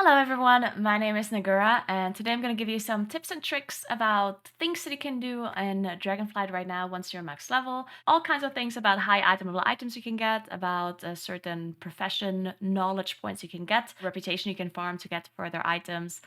Hello everyone, my name is Naguura, and today I'm going to give you some tips and tricks about things that you can do in Dragonflight right now once you're max level. All kinds of things about high item level items you can get, about certain profession knowledge points you can get, reputation you can farm to get further items.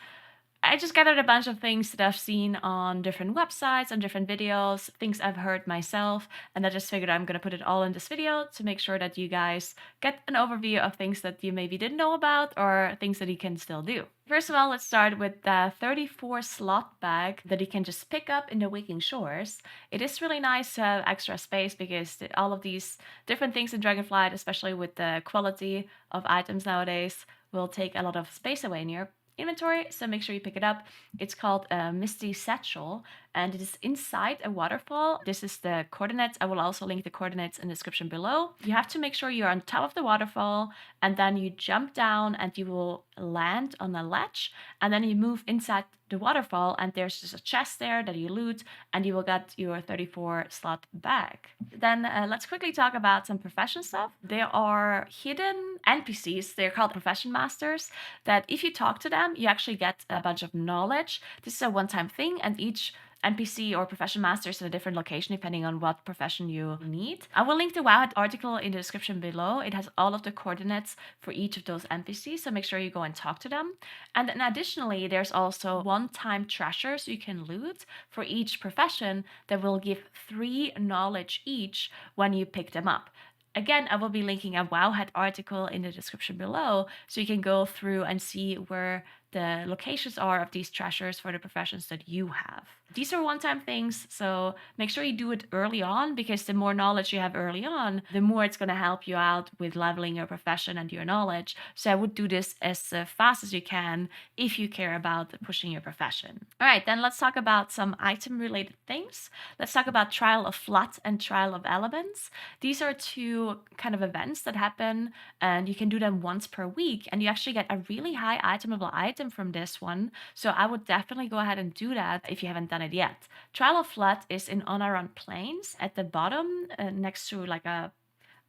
I just gathered a bunch of things that I've seen on different websites, on different videos, things I've heard myself, and I just figured I'm going to put it all in this video to make sure that you guys get an overview of things that you maybe didn't know about or things that you can still do. First of all, let's start with the 34 slot bag that you can just pick up in the Waking Shores. It is really nice to have extra space because all of these different things in Dragonflight, especially with the quality of items nowadays, will take a lot of space away in your inventory, so make sure you pick it up. It's called a Misty Satchel, and it is inside a waterfall. This is the coordinates. I will also link the coordinates in the description below. You have to make sure you're on top of the waterfall, and then you jump down and you will land on a ledge, and then you move inside the waterfall, and there's just a chest there that you loot, and you will get your 34 slot bag. Then let's quickly talk about some profession stuff. There are hidden NPCs, they're called profession masters, that if you talk to them, you actually get a bunch of knowledge. This is a one-time thing, and each NPC or profession master is in a different location depending on what profession you need. I will link the WoW article in the description below. It has all of the coordinates for each of those NPCs, so make sure you go and talk to them. And then additionally, there's also one-time treasures you can loot for each profession that will give 3 knowledge each when you pick them up. Again, I will be linking a Wowhead article in the description below, so you can go through and see where the locations are of these treasures for the professions that you have. These are one-time things, so make sure you do it early on, because the more knowledge you have early on, the more it's going to help you out with leveling your profession and your knowledge. So I would do this as fast as you can if you care about pushing your profession. All right, then let's talk about some item-related things. Let's talk about Trial of Flood and Trial of Elements. These are 2 kind of events that happen, and you can do them once per week, and you actually get a really high itemable item from this one. So I would definitely go ahead and do that if you haven't done it yet. Trial of Flood is in Onaran Plains at the bottom, next to like a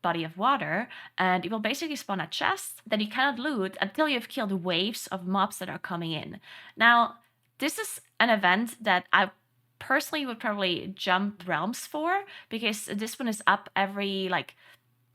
body of water, and it will basically spawn a chest that you cannot loot until you've killed waves of mobs that are coming in. Now, this is an event that I personally would probably jump realms for, because this one is up every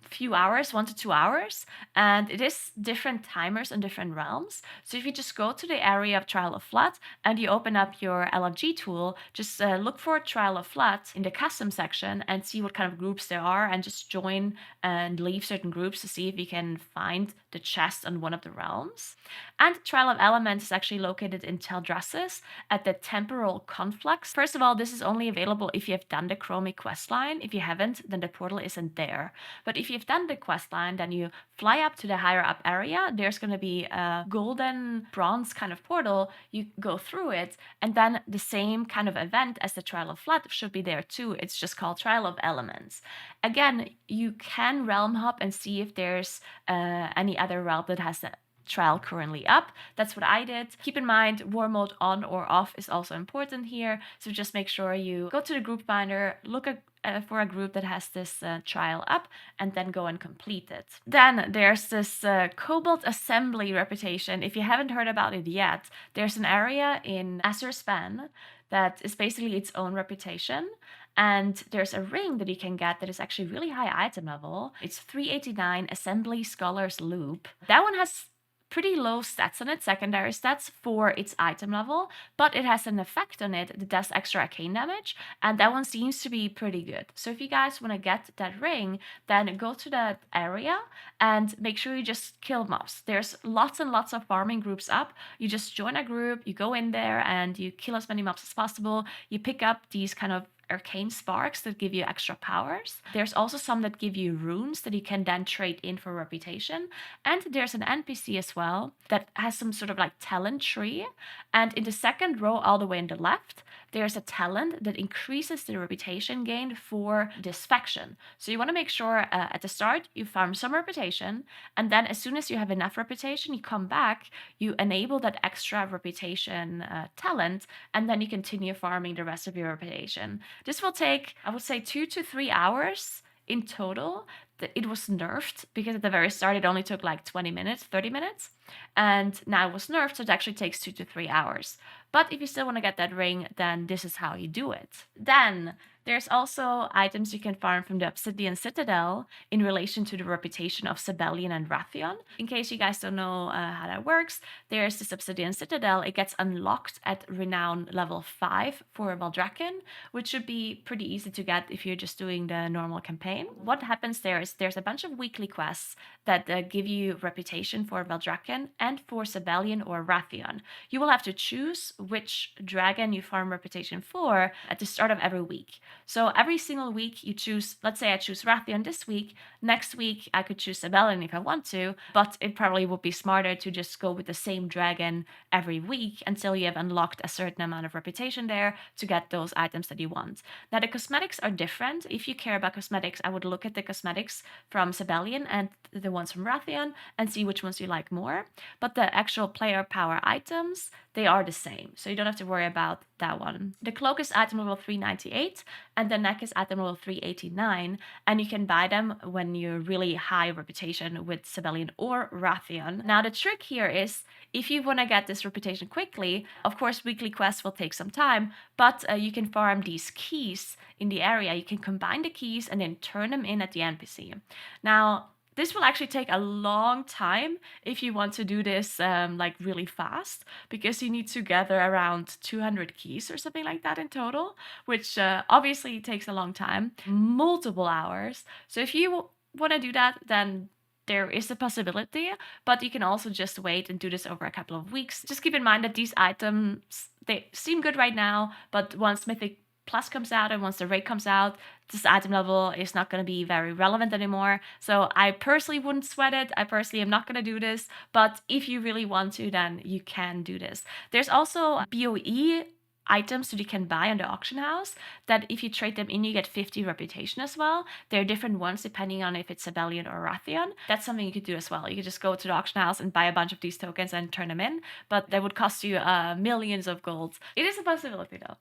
few hours, 1 to 2 hours, and it is different timers on different realms. So if you just go to the area of Trial of Flood and you open up your LFG tool, just look for Trial of Flood in the custom section and see what kind of groups there are, and just join and leave certain groups to see if you can find the chest on one of the realms. And Trial of Elements is actually located in Teldrassus at the Temporal Conflux. First of all, this is only available if you have done the Chromie questline. If you haven't, then the portal isn't there. But if you've done the questline, then you fly up to the higher up area. There's going to be a golden bronze kind of portal. You go through it, and then the same kind of event as the Trial of Flood should be there too. It's just called Trial of Elements. Again, you can realm hop and see if there's any other realm that has that trial currently up. That's what I did. Keep in mind, war mode on or off is also important here, so just make sure you go to the group finder, look for a group that has this trial up, and then go and complete it. Then there's this Cobalt Assembly reputation. If you haven't heard about it yet, there's an area in Azurspan that is basically its own reputation. And there's a ring that you can get that is actually really high item level. It's 389 Assembly Scholars Loop. That one has pretty low stats on it, secondary stats, for its item level, but it has an effect on it that does extra arcane damage, and that one seems to be pretty good. So if you guys want to get that ring, then go to that area and make sure you just kill mobs. There's lots and lots of farming groups up. You just join a group, you go in there, and you kill as many mobs as possible. You pick up these kind of arcane sparks that give you extra powers. There's also some that give you runes that you can then trade in for reputation. And there's an NPC as well that has some sort of talent tree. And in the second row all the way on the left, there's a talent that increases the reputation gained for this faction. So you want to make sure at the start you farm some reputation, and then as soon as you have enough reputation, you come back, you enable that extra reputation talent, and then you continue farming the rest of your reputation. This will take, I would say, 2 to 3 hours in total. it was nerfed, because at the very start it only took like 20 minutes, 30 minutes. And now it was nerfed, so it actually takes 2 to 3 hours. But if you still want to get that ring, then this is how you do it. Then there's also items you can farm from the Obsidian Citadel in relation to the reputation of Sibelian and Wrathion. In case you guys don't know how that works, there's this Obsidian Citadel. It gets unlocked at Renown level 5 for Valdrakken, which should be pretty easy to get if you're just doing the normal campaign. What happens there is there's a bunch of weekly quests that give you reputation for Valdrakken and for Sibelian or Wrathion. You will have to choose which dragon you farm reputation for at the start of every week. So every single week you choose, let's say I choose Wrathion this week, next week I could choose Sibelian if I want to, but it probably would be smarter to just go with the same dragon every week until you have unlocked a certain amount of reputation there to get those items that you want. Now the cosmetics are different. If you care about cosmetics, I would look at the cosmetics from Sibelian and the ones from Wrathion and see which ones you like more. But the actual player power items, they are the same, so you don't have to worry about that one. The cloak is item level 398 and the neck is item level 389, and you can buy them when you're really high reputation with Sibelian or Wrathion. Now the trick here is, if you want to get this reputation quickly, of course weekly quests will take some time, but you can farm these keys in the area. You can combine the keys and then turn them in at the NPC. Now this will actually take a long time if you want to do this like really fast, because you need to gather around 200 keys or something like that in total, which obviously takes a long time, multiple hours. So if you want to do that, then there is a possibility, but you can also just wait and do this over a couple of weeks. Just keep in mind that these items, they seem good right now, but once Mythic Plus comes out and once the raid comes out, this item level is not going to be very relevant anymore. So I personally wouldn't sweat it. I personally am not going to do this, but if you really want to, then you can do this. There's also BOE items that you can buy on the auction house that if you trade them in, you get 50 reputation as well. There are different ones depending on if it's Sibelian or Wrathion. That's something you could do as well. You could just go to the auction house and buy a bunch of these tokens and turn them in, but that would cost you millions of gold. It is a possibility though.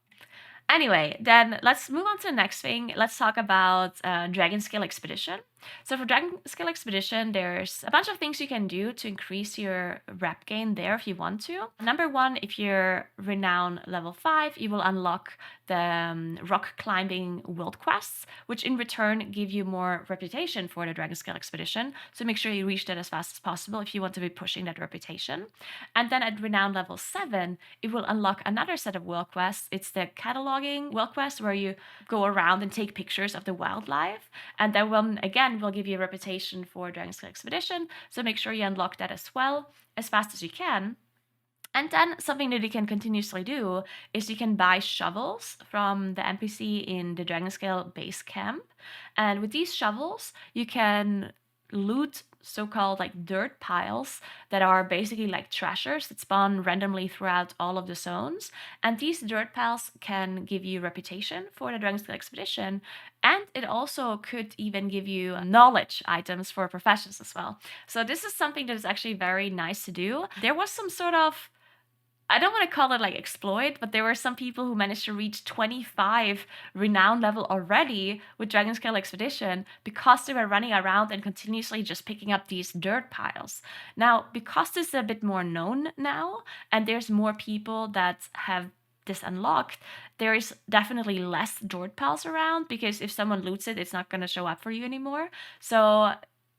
Anyway, then let's move on to the next thing. Let's talk about Dragonscale Expedition. So for Dragonscale Expedition, there's a bunch of things you can do to increase your rep gain there if you want to. Number one, if you're Renown level 5, you will unlock the rock climbing world quests, which in return give you more reputation for the Dragonscale Expedition. So make sure you reach that as fast as possible if you want to be pushing that reputation. And then at Renown level 7, it will unlock another set of world quests. It's the cataloging world quest, where you go around and take pictures of the wildlife. And that one, again, will give you a reputation for Dragonscale Expedition, so make sure you unlock that as well as fast as you can. And then something that you can continuously do is you can buy shovels from the NPC in the Dragonscale base camp. And with these shovels, you can loot so-called like dirt piles that are basically like treasures that spawn randomly throughout all of the zones. And these dirt piles can give you reputation for the Dragonscale Expedition, and it also could even give you knowledge items for professions as well. So this is something that is actually very nice to do. There was some sort of, I don't want to call it like exploit, but there were some people who managed to reach 25 renown level already with Dragonscale Expedition because they were running around and continuously just picking up these dirt piles. Now, because this is a bit more known now, and there's more people that have this unlocked, there is definitely less dirt piles around, because if someone loots it, it's not going to show up for you anymore. So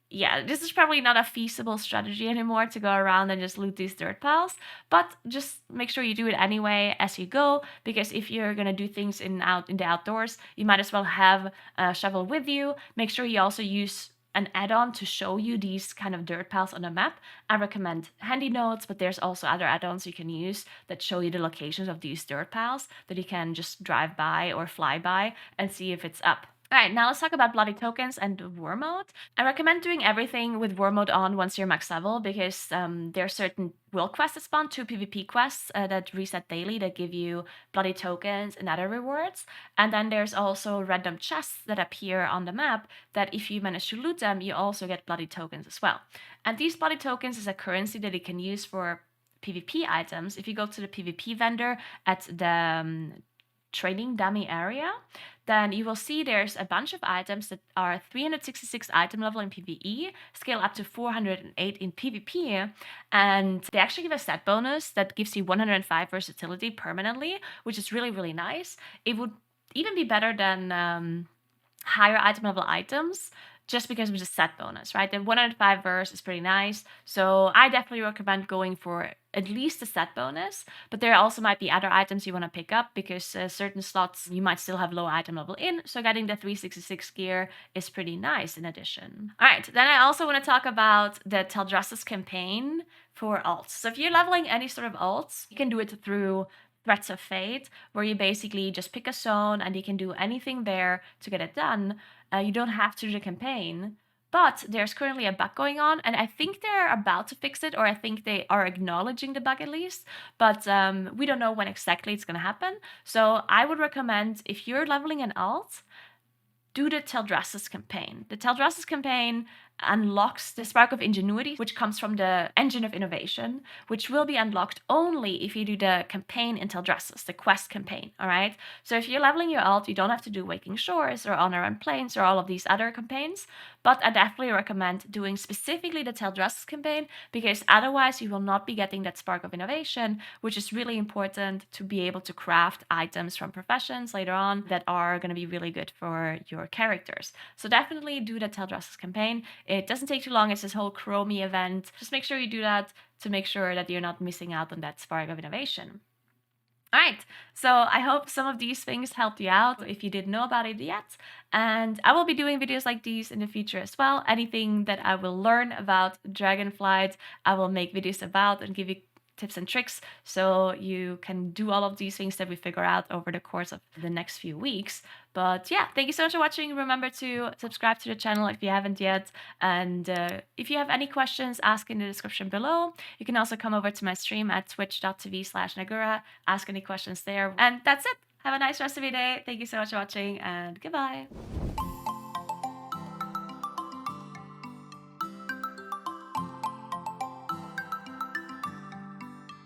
yeah, this is probably not a feasible strategy anymore to go around and just loot these dirt piles, but just make sure you do it anyway as you go, because if you're gonna do things in the outdoors, you might as well have a shovel with you. Make sure you also use an add-on to show you these kind of dirt piles on the map. I recommend Handy Notes, but there's also other add-ons you can use that show you the locations of these dirt piles that you can just drive by or fly by and see if it's up. Alright, now let's talk about bloody tokens and war mode. I recommend doing everything with war mode on once you're max level, because there are certain world quests that spawn, 2 PvP quests that reset daily that give you bloody tokens and other rewards. And then there's also random chests that appear on the map that if you manage to loot them, you also get bloody tokens as well. And these bloody tokens is a currency that you can use for PvP items. If you go to the PvP vendor at the training dummy area, then you will see there's a bunch of items that are 366 item level in PvE, scale up to 408 in PvP, and they actually give a stat bonus that gives you 105 versatility permanently, which is really, really nice. It would even be better than higher item level items, just because of the set bonus, right? The 105 verse is pretty nice. So I definitely recommend going for at least a set bonus, but there also might be other items you want to pick up because certain slots you might still have low item level in. So getting the 366 gear is pretty nice in addition. All right, then I also want to talk about the Teldrassus campaign for alts. So if you're leveling any sort of alts, you can do it through Threats of Fate, where you basically just pick a zone and you can do anything there to get it done. You don't have to do the campaign, but there's currently a bug going on, and I think they're about to fix it, or I think they are acknowledging the bug at least, but we don't know when exactly it's going to happen. So I would recommend, if you're leveling an alt, do the Teldrassus campaign. The Teldrassus campaign unlocks the Spark of Ingenuity, which comes from the Engine of Innovation, which will be unlocked only if you do the campaign in Teldrassus, the quest campaign, all right? So if you're leveling your alt, you don't have to do Waking Shores or Honor and Plains or all of these other campaigns, but I definitely recommend doing specifically the Teldrassus campaign, because otherwise you will not be getting that Spark of Innovation, which is really important to be able to craft items from professions later on that are going to be really good for your characters. So definitely do the Teldrassus campaign. It doesn't take too long. It's this whole Chromie event. Just make sure you do that to make sure that you're not missing out on that Spark of Innovation. All right, so I hope some of these things helped you out if you didn't know about it yet. And I will be doing videos like these in the future as well. Anything that I will learn about Dragonflight, I will make videos about and give you tips and tricks so you can do all of these things that we figure out over the course of the next few weeks. But yeah, thank you so much for watching. Remember to subscribe to the channel if you haven't yet. And if you have any questions, ask in the description below. You can also come over to my stream at twitch.tv/Naguura, ask any questions there. And that's it. Have a nice rest of your day. Thank you so much for watching, and goodbye.